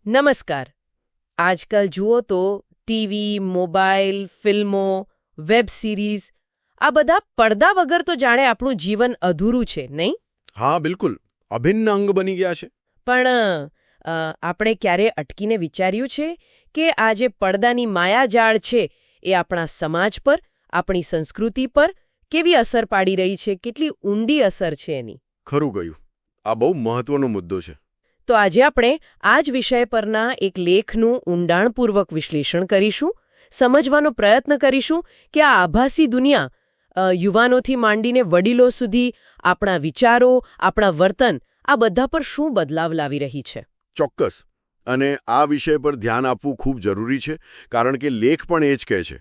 નમસ્કાર. આજકાલ જુઓ તો ટીવી, મોબાઈલ, ફિલ્મો, વેબ સિરીઝ આ બધા પડદા વગર તો જાણે આપણું જીવન અધૂરું છે, નહીં? હા, બિલકુલ. અભિન્ન અંગ બની ગયા છે. પણ આપણે ક્યારે અટકીને વિચાર્યું છે કે આ જે પડદાની માયાજાળ છે એ આપણા સમાજ પર, આપણી સંસ્કૃતિ પર કેવી અસર પાડી રહી છે, કેટલી ઊંડી અસર છે એની? ખરું ગયું. આ બહુ મહત્વનો મુદ્દો છે. તો આજે આપણે આ જ વિષય પરના એક લેખનું ઊંડાણપૂર્વક વિશ્લેષણ કરીશું, સમજવાનો પ્રયત્ન કરીશું કે આ આભાસી દુનિયા યુવાનોથી માંડીને વડીલો સુધી આપણા વિચારો, આપણા વર્તન આ બધા પર શું બદલાવ લાવી રહી છે. ચોક્કસ. અને આ વિષય પર ધ્યાન આપવું ખૂબ જરૂરી છે, કારણ કે લેખ પણ એ જ કહે છે.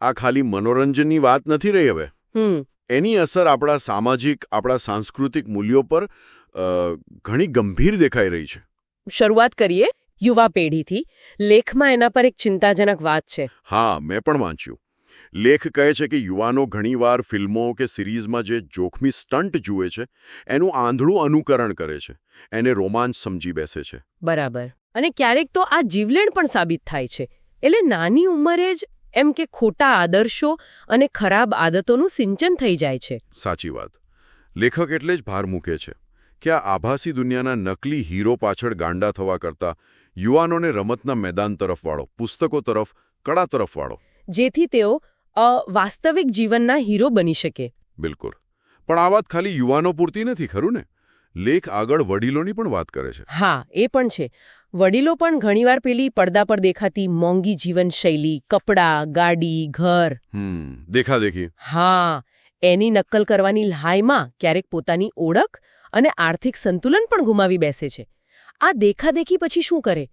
આ ખાલી મનોરંજનની વાત નથી રહી હવે. એની અસર આપણા સામાજિક, આપણા સાંસ્કૃતિક મૂલ્યો પર ઘણી ગંભીર દેખાઈ રહી છે. શરૂઆત કરીએ યુવા પેઢીથી. લેખમાં એના પર એક ચિંતાજનક વાત છે. હા, મેં પણ વાંચ્યું. લેખ કહે છે કે યુવાનો ઘણીવાર ફિલ્મો કે સિરીઝમાં જે જોખમી સ્ટન્ટ જુએ છે એનું આંધળું અનુકરણ કરે છે, એને રોમાંચ સમજી બેસે છે. બરાબર. અને ક્યારેક તો આ જીવલેણ પણ સાબિત થાય છે. એટલે નાની ઉંમરે જ એમ કે ખોટા આદર્શો અને ખરાબ આદતોનું સિંચન થઈ જાય છે. સાચી વાત. લેખક એટલે જ ભાર મૂકે છે કે આ આભાસી દુનિયાના નકલી હીરો પાછળ ગાંડા થવા કરતાં યુવાનોને રમતના મેદાન તરફ વાળો, પુસ્તકો તરફ, કળા તરફ વાળો, જેથી તેઓ વાસ્તવિક જીવનના હીરો બની શકે. બિલકુલ. પણ આ વાત ખાલી યુવાનો પૂરતી નથી, ખરું ને? લેખ આગળ વડીલોની પણ વાત કરે છે. હા, એ પણ છે. વડીલો પણ ઘણીવાર પેલી પડદા પર દેખાતી મોંઘી જીવનશૈલી, કપડાં, ગાડી, ઘર, દેખાદેખી, હા, એની નકલ કરવાની લહાઈમાં ક્યારેક પોતાની ઓળખ અને આર્થિક સંતુલન પણ ગુમાવી બેસે છે. આ દેખાદેખી પછી શું કરે?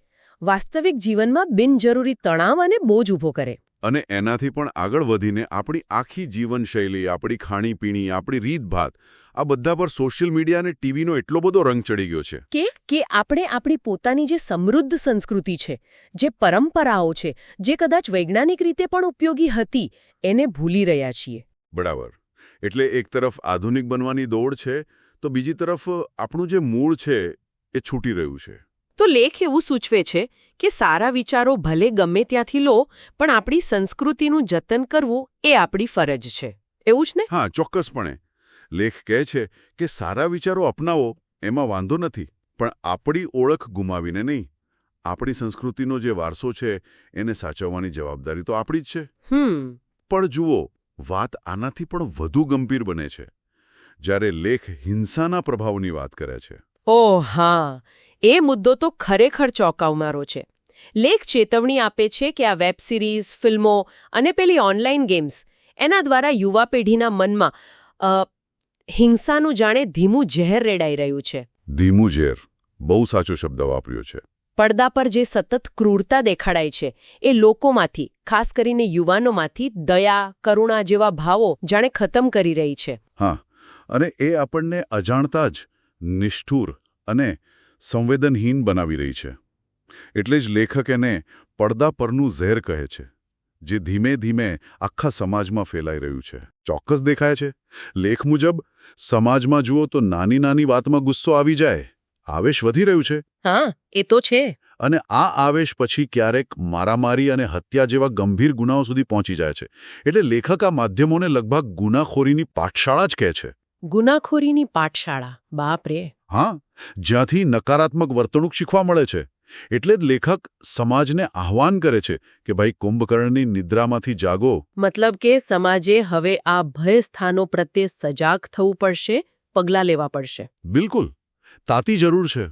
વાસ્તવિક જીવનમાં બિનજરૂરી તણાવ અને બોજ ઊભો કરે. અને એનાથી પણ આગળ વધીને આપણી આખી જીવનશૈલી, આપણી ખાણીપીણી, આપણી રીતભાત આ બધા પર સોશિયલ મીડિયા અને ટીવીનો એટલો બધો રંગ ચડી ગયો છે કે આપણે આપણી પોતાની જે સમૃદ્ધ સંસ્કૃતિ છે, જે પરંપરાઓ છે, જે કદાચ વૈજ્ઞાનિક રીતે પણ ઉપયોગી હતી, એને ભૂલી રહ્યા છીએ. બરાબર. એટલે એક તરફ આધુનિક બનવાની દોડ છે, તો બીજી તરફ આપણું જે મૂળ છે એ છૂટી રહ્યું છે. તો લેખ એવું સૂચવે છે કે સારા વિચારો ભલે ગમે ત્યાંથી લો, પણ આપણી સંસ્કૃતિનું જતન કરવું એ આપણી ફરજ છે. એવું જ ને? હા, ચોક્કસપણે. લેખ કહે છે કે સારા વિચારો અપનાવો એમાં વાંધો નથી, પણ આપણી ઓળખ ગુમાવીને નહીં. આપણી સંસ્કૃતિનો જે વારસો છે એને સાચવવાની જવાબદારી તો આપણી જ છે. પણ જુઓ, વાત આનાથી પણ વધુ ગંભીર બને છે જ્યારે લેખ હિંસાના પ્રભાવની વાત કરે છે. ઓહ હા, એ મુદ્દો તો ખરેખર ચોંકાવનારો છે. લેખ ચેતવણી આપે છે કે આ વેબ સિરીઝ, ફિલ્મો અને પેલી ઓનલાઈન ગેમ્સ એના દ્વારા યુવા પેઢીના મનમાં હિંસાનું જાણે ધીમું ઝેર રેડાઈ રહ્યું છે. ધીમું ઝેર, બહુ સાચો શબ્દ વાપર્યો છે. પડદા પર જે સતત ક્રૂરતા દેખાડાય છે એ લોકોમાંથી, ખાસ કરીને યુવાનોમાંથી દયા, કરુણા જેવા ભાવો જાણે ખતમ કરી રહી છે. હા, અને એ આપણને અજાણતા જ નિષ્ઠુર અને સંવેદનહીન બનાવી રહી છે. એટલે જ લેખક એને પડદા પરનું ઝેર કહે છે, જે ધીમે ધીમે આખા સમાજમાં ફેલાઈ રહ્યું છે. ચોક્કસ દેખાય છે. લેખ મુજબ સમાજમાં જુઓ તો નાની નાની વાતમાં ગુસ્સો આવી જાય, આવેશ વધી રહ્યું છે. હા, એ તો છે. અને આ આવેશ પછી ક્યારેક મારામારી અને હત્યા જેવા ગંભીર ગુનાઓ સુધી પહોંચી જાય છે. એટલે લેખક આ માધ્યમોને લગભગ ગુનાખોરીની પાઠશાળા જ કહે છે. ગુનાખોરીની પાઠશાળા? બાપ રે! હા, જ્યાંથી નકારાત્મક વર્તણૂક શીખવા મળે છે. એટલે જ લેખક સમાજને આહ્વાન કરે છે કે ભાઈ, કુંભકર્ણની નિદ્રામાંથી જાગો. મતલબ કે સમાજે હવે આ ભય સ્થાનો પ્રત્યે સજાગ થવું પડશે, પગલાં લેવા પડશે. બિલકુલ, તાતી જરૂર છે.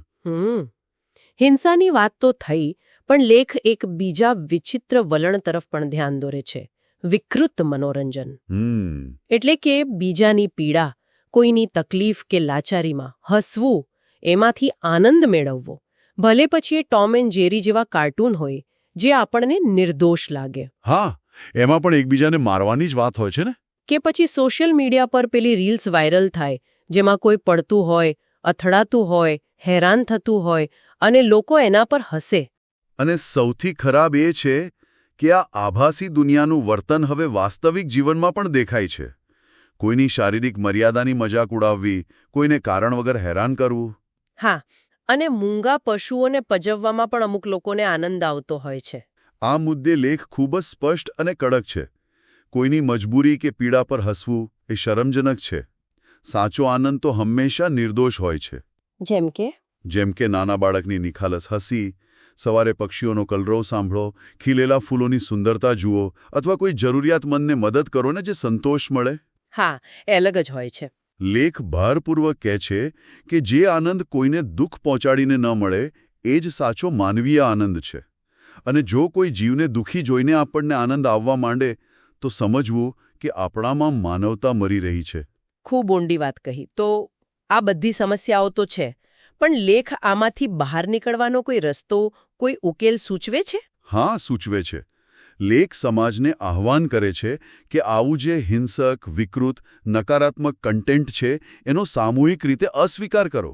હિંસાની વાત તો થઈ, પણ લેખ એક બીજા વિચિત્ર વલણ તરફ પણ ધ્યાન દોરે છે. વિકૃત મનોરંજન. એટલે કે બીજાની પીડા, કોઈની તકલીફ કે લાચારીમાં હસવું, એમાંથી આનંદ મેળવવો. ભલે પછી એ ટોમ એન્ડ જેરી જેવા કાર્ટૂન હોય જે આપણને નિર્દોષ લાગે. હા, એમાં પણ એકબીજાને મારવાની જ વાત હોય છે ને? કે પછી સોશિયલ મીડિયા પર પેલી રીલ્સ વાયરલ થાય જેમાં કોઈ પડતું હોય, અથડાતું હોય, હેરાન થતું હોય અને લોકો એના પર હસે. અને સૌથી ખરાબ એ છે કે આ આભાસી દુનિયાનું વર્તન હવે વાસ્તવિક જીવનમાં પણ દેખાય છે. કોઈની શારીરિક મર્યાદાની મજાક ઉડાવવી, કોઈને કારણ વગર હેરાન કરવું. હા, અને મૂંગા પશુઓને પજવવામાં પણ અમુક લોકોને આનંદ આવતો હોય છે. આ મુદ્દે લેખ ખૂબ જ સ્પષ્ટ અને કડક છે. કોઈની મજબૂરી કે પીડા પર હસવું એ શરમજનક છે. સાચો આનંદ તો હંમેશા નિર્દોષ હોય છે. જેમ કે નાના બાળકની નિખાલસ હસી, સવારે પક્ષીઓનો કલરવ સાંભળો, ખીલેલા ફૂલોની સુંદરતા જુઓ, અથવા કોઈ જરૂરિયાતમંદને મદદ કરો ને જે સંતોષ મળે. હા, એ અલગ જ હોય છે. લેખ ભારપૂર્વક કહે છે કે જે આનંદ કોઈને દુઃખ પહોંચાડીને ન મળે એ જ સાચો માનવીય આનંદ છે. અને જો કોઈ જીવને દુઃખી જોઈને આપણને આનંદ આવવા માંડે તો સમજવું કે આપણામાં માનવતા મરી રહી છે. ખૂબ ઊંડી વાત કહી. તો આ બધી સમસ્યાઓ તો છે, પણ લેખ આમાંથી બહાર નીકળવાનો કોઈ રસ્તો, કોઈ ઉકેલ સૂચવે છે? હા, સૂચવે છે. લેખ સમાજને આહ્વાન કરે છે કે આવું જે હિંસક, વિકૃત, નકારાત્મક કન્ટેન્ટ છે એનો સામૂહિક રીતે અસ્વીકાર કરો.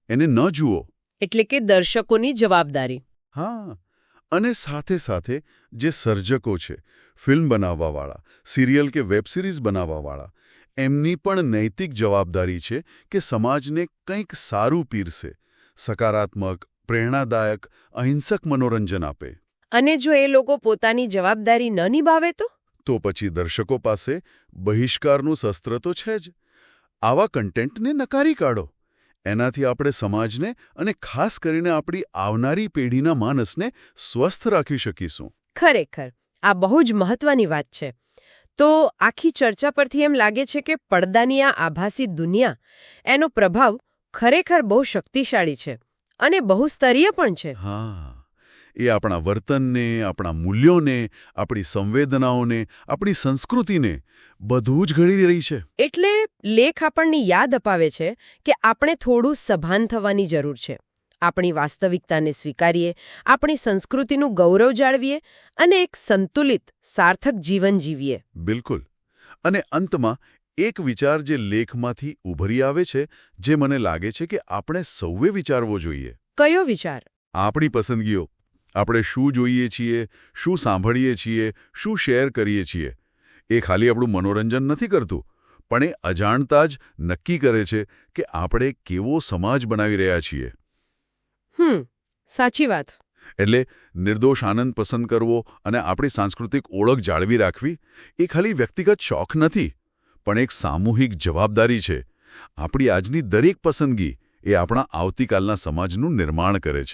એને ન જુઓ. એટલે કે દર્શકોની જવાબદારી. હા, અને સાથે સાથે જે સર્જકો છે, ફિલ્મ બનાવવાવાળા, સિરિયલ કે વેબ સિરીઝ બનાવવાવાળા, એમની પણ નૈતિક જવાબદારી છે કે સમાજને કંઈક સારું પીરસે, સકારાત્મક, પ્રેરણાદાયક, અહિંસક મનોરંજન આપે. અને જો એ લોકો પોતાની જવાબદારી ન નિભાવે તો પછી દર્શકો પાસે બહિષ્કારનું શસ્ત્ર તો છે જ. આવા કન્ટેન્ટને નકારી કાઢો. એનાથી આપણે સમાજને અને ખાસ કરીને આપણી આવનારી પેઢીના માનસને સ્વસ્થ રાખી શકીશું. ખરેખર આ બહુ જ મહત્વની વાત છે. તો આખી ચર્ચા પરથી એમ લાગે છે કે પડદાની આ આભાસી દુનિયા, એનો પ્રભાવ ખરેખર બહુ શક્તિશાળી છે અને બહુ સ્તરીય પણ છે. હા, એ આપણા વર્તનને, આપણા મૂલ્યોને, આપણી સંવેદનાઓને, આપણી સંસ્કૃતિને બધું જ ઘડી રહી છે. એટલે લેખ આપણને યાદ અપાવે છે કે આપણે થોડું સભાન થવાની જરૂર છે. આપણી વાસ્તવિકતાને સ્વીકારીએ, આપણી સંસ્કૃતિનું ગૌરવ જાળવીએ અને એક સંતુલિત, સાર્થક જીવન જીવીએ. બિલકુલ. અને અંતમાં એક વિચાર જે લેખમાંથી ઉભરી આવે છે, જે મને લાગે છે કે આપણે સૌએ વિચારવો જોઈએ. કયો વિચાર? આપણી પસંદગીઓ. આપણે શું જોઈએ છીએ, શું સાંભળીએ છીએ, શું શેર કરીએ છીએ. એ ખાલી આપણું મનોરંજન નથી કરતું, પણ એ અજાણતા જ નક્કી કરે છે કે આપણે કેવો સમાજ બનાવી રહ્યા છીએ. સાચી વાત. એટલે નિર્દોષ આનંદ પસંદ કરવો અને આપણી સાંસ્કૃતિક ઓળખ જાળવી રાખવી એ ખાલી વ્યક્તિગત શોખ નથી, પણ એક સામૂહિક જવાબદારી છે. આપણી આજની દરેક પસંદગી એ આપણા આવતીકાલના સમાજનું નિર્માણ કરે છે.